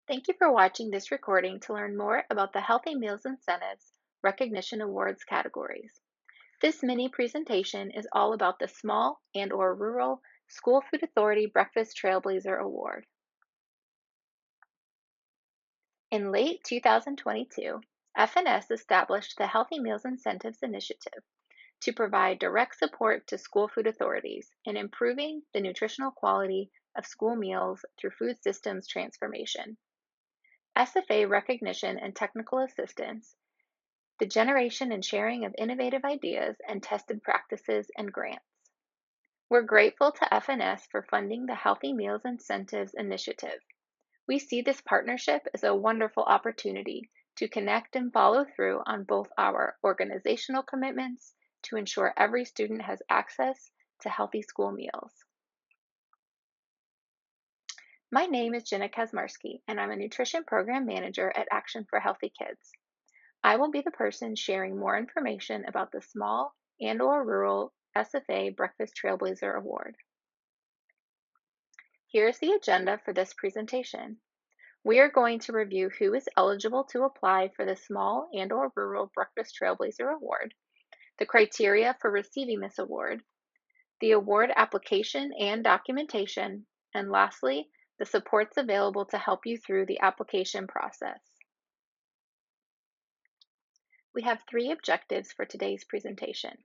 Thank you for watching this recording to learn more about the Healthy Meals Incentives Recognition Awards categories. This mini presentation is all about the Small and/or Rural School Food Authority Breakfast Trailblazer Award. In late 2022, FNS established the Healthy Meals Incentives Initiative to provide direct support to school food authorities in improving the nutritional quality of school meals through food systems transformation. SFA recognition and technical assistance, the generation and sharing of innovative ideas and tested practices and grants. We're grateful to FNS for funding the Healthy Meals Incentives Initiative. We see this partnership as a wonderful opportunity to connect and follow through on both our organizational commitments to ensure every student has access to healthy school meals. My name is Jenna Kazmarski, and I'm a nutrition program manager at Action for Healthy Kids. I will be the person sharing more information about the Small and/or Rural SFA Breakfast Trailblazer Award. Here's the agenda for this presentation. We are going to review who is eligible to apply for the Small and/or Rural Breakfast Trailblazer Award, the criteria for receiving this award, the award application and documentation, and lastly, the supports available to help you through the application process. We have 3 objectives for today's presentation.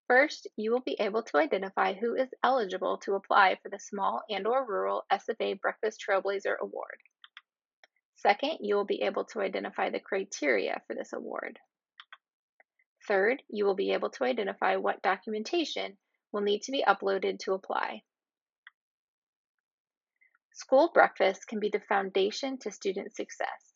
First, you will be able to identify who is eligible to apply for the Small and/or Rural SFA Breakfast Trailblazer Award. Second, you will be able to identify the criteria for this award. Third, you will be able to identify what documentation will need to be uploaded to apply. School breakfast can be the foundation to student success.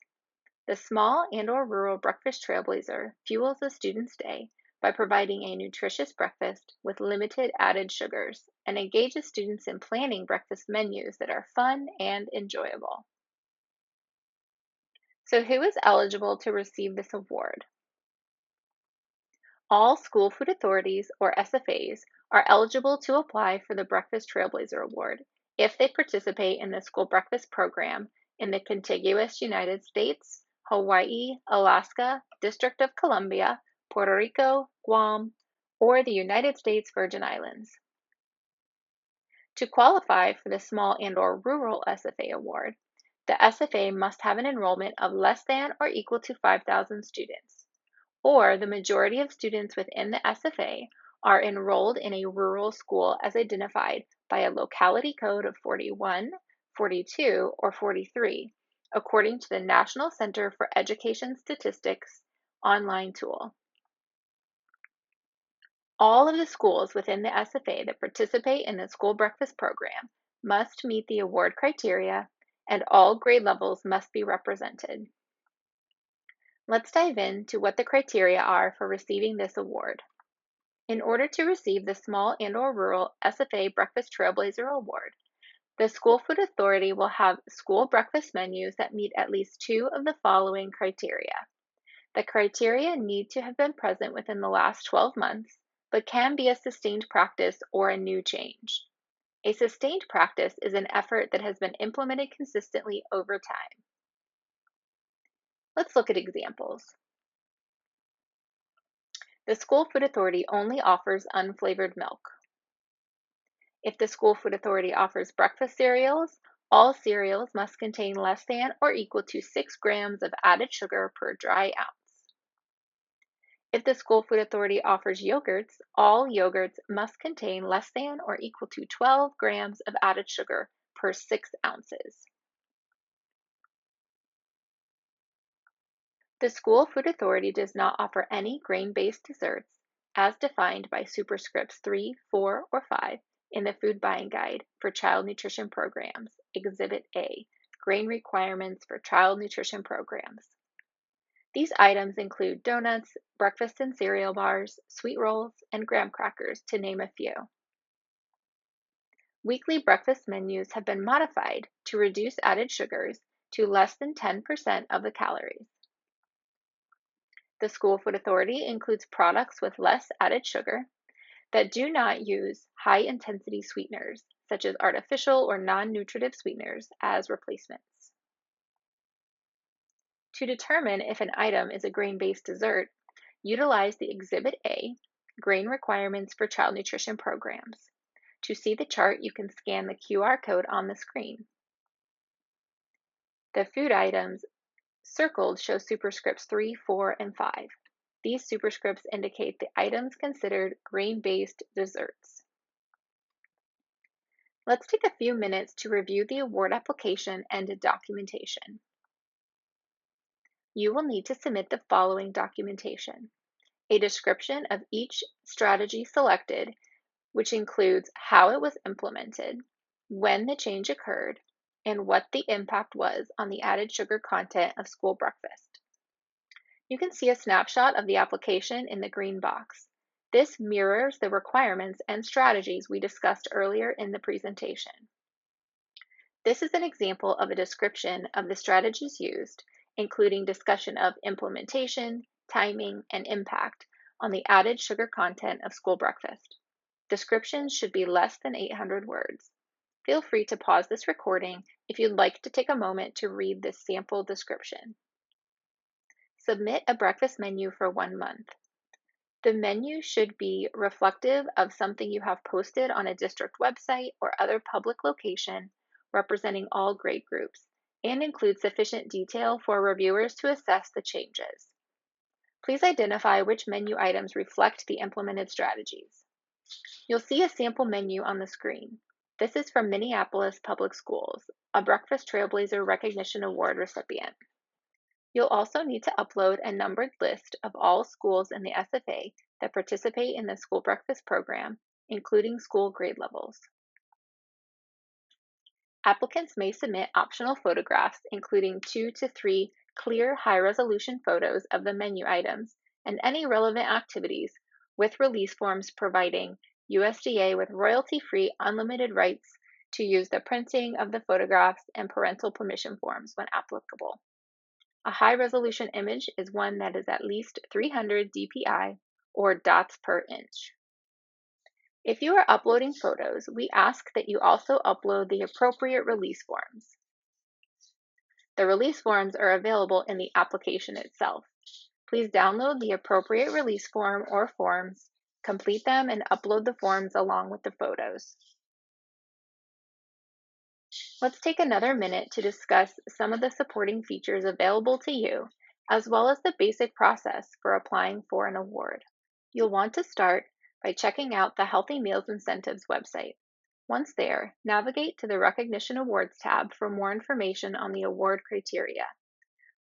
The Small and/or Rural Breakfast Trailblazer fuels a student's day by providing a nutritious breakfast with limited added sugars and engages students in planning breakfast menus that are fun and enjoyable. So who is eligible to receive this award? All school food authorities, or SFAs, are eligible to apply for the Breakfast Trailblazer Award if they participate in the school breakfast program in the contiguous United States, Hawaii, Alaska, District of Columbia, Puerto Rico, Guam, or the United States Virgin Islands. To qualify for the Small and/or Rural SFA Award, the SFA must have an enrollment of less than or equal to 5,000 students, or the majority of students within the SFA are enrolled in a rural school as identified by a locality code of 41, 42, or 43, according to the National Center for Education Statistics online tool. All of the schools within the SFA that participate in the school breakfast program must meet the award criteria, and all grade levels must be represented. Let's dive into what the criteria are for receiving this award. In order to receive the Small and/or Rural SFA Breakfast Trailblazer Award, the school food authority will have school breakfast menus that meet at least 2 of the following criteria. The criteria need to have been present within the last 12 months, but can be a sustained practice or a new change. A sustained practice is an effort that has been implemented consistently over time. Let's look at examples. The school food authority only offers unflavored milk. If the school food authority offers breakfast cereals, all cereals must contain less than or equal to 6 grams of added sugar per dry ounce. If the school food authority offers yogurts, all yogurts must contain less than or equal to 12 grams of added sugar per 6 ounces. The school food authority does not offer any grain-based desserts as defined by superscripts 3, 4, or 5 in the Food Buying Guide for Child Nutrition Programs, Exhibit A, Grain Requirements for Child Nutrition Programs. These items include donuts, breakfast and cereal bars, sweet rolls, and graham crackers, to name a few. Weekly breakfast menus have been modified to reduce added sugars to less than 10% of the calories. The school food authority includes products with less added sugar that do not use high-intensity sweeteners, such as artificial or non-nutritive sweeteners, as replacements. To determine if an item is a grain-based dessert, utilize the Exhibit A, Grain Requirements for Child Nutrition Programs. To see the chart, you can scan the QR code on the screen. The food items circled show superscripts 3, 4, and 5. These superscripts indicate the items considered grain-based desserts. Let's take a few minutes to review the award application and documentation. You will need to submit the following documentation: a description of each strategy selected, which includes how it was implemented, when the change occurred, and what the impact was on the added sugar content of school breakfast. You can see a snapshot of the application in the green box. This mirrors the requirements and strategies we discussed earlier in the presentation. This is an example of a description of the strategies used, including discussion of implementation, timing, and impact on the added sugar content of school breakfast. Descriptions should be less than 800 words. Feel free to pause this recording if you'd like to take a moment to read this sample description. Submit a breakfast menu for 1 month. The menu should be reflective of something you have posted on a district website or other public location representing all grade groups, and include sufficient detail for reviewers to assess the changes. Please identify which menu items reflect the implemented strategies. You'll see a sample menu on the screen. This is from Minneapolis Public Schools, a Breakfast Trailblazer Recognition Award recipient. You'll also need to upload a numbered list of all schools in the SFA that participate in the school breakfast program, including school grade levels. Applicants may submit optional photographs, including 2 to 3 clear, high-resolution photos of the menu items and any relevant activities, with release forms providing USDA with royalty-free unlimited rights to use the printing of the photographs and parental permission forms when applicable. A high-resolution image is one that is at least 300 dpi, or dots per inch. If you are uploading photos, we ask that you also upload the appropriate release forms. The release forms are available in the application itself. Please download the appropriate release form or forms, complete them, and upload the forms along with the photos. Let's take another minute to discuss some of the supporting features available to you, as well as the basic process for applying for an award. You'll want to start by checking out the Healthy Meals Incentives website. Once there, navigate to the Recognition Awards tab for more information on the award criteria.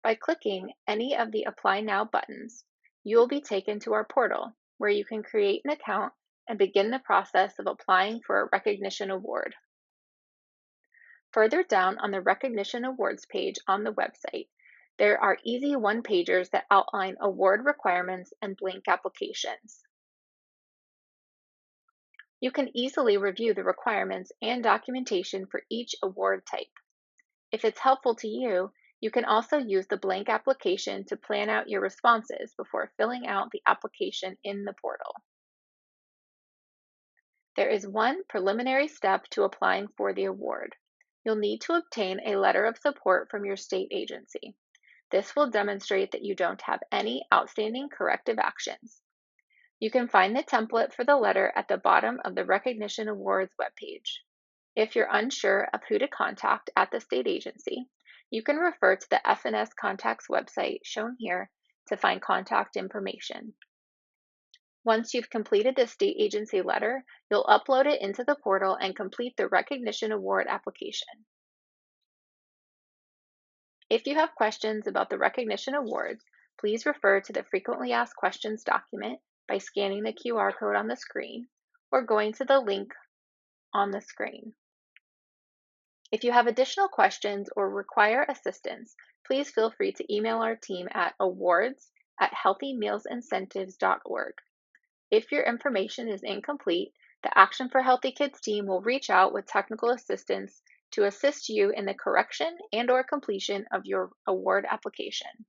By clicking any of the Apply Now buttons, you will be taken to our portal, where you can create an account and begin the process of applying for a recognition award. Further down on the Recognition Awards page on the website, there are easy one-pagers that outline award requirements and blank applications. You can easily review the requirements and documentation for each award type. If it's helpful to you, you can also use the blank application to plan out your responses before filling out the application in the portal. There is one preliminary step to applying for the award. You'll need to obtain a letter of support from your state agency. This will demonstrate that you don't have any outstanding corrective actions. You can find the template for the letter at the bottom of the Recognition Awards webpage. If you're unsure of who to contact at the state agency, you can refer to the FNS Contacts website shown here to find contact information. Once you've completed the state agency letter, you'll upload it into the portal and complete the Recognition Award application. If you have questions about the Recognition Awards, please refer to the Frequently Asked Questions document by scanning the QR code on the screen or going to the link on the screen. If you have additional questions or require assistance, please feel free to email our team at awards@healthymealsincentives.org. If your information is incomplete, the Action for Healthy Kids team will reach out with technical assistance to assist you in the correction and/or completion of your award application.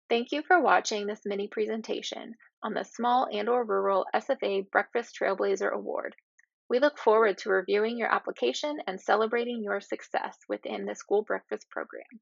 Thank you for watching this mini presentation on the Small and/or Rural SFA Breakfast Trailblazer Award. We look forward to reviewing your application and celebrating your success within the school breakfast program.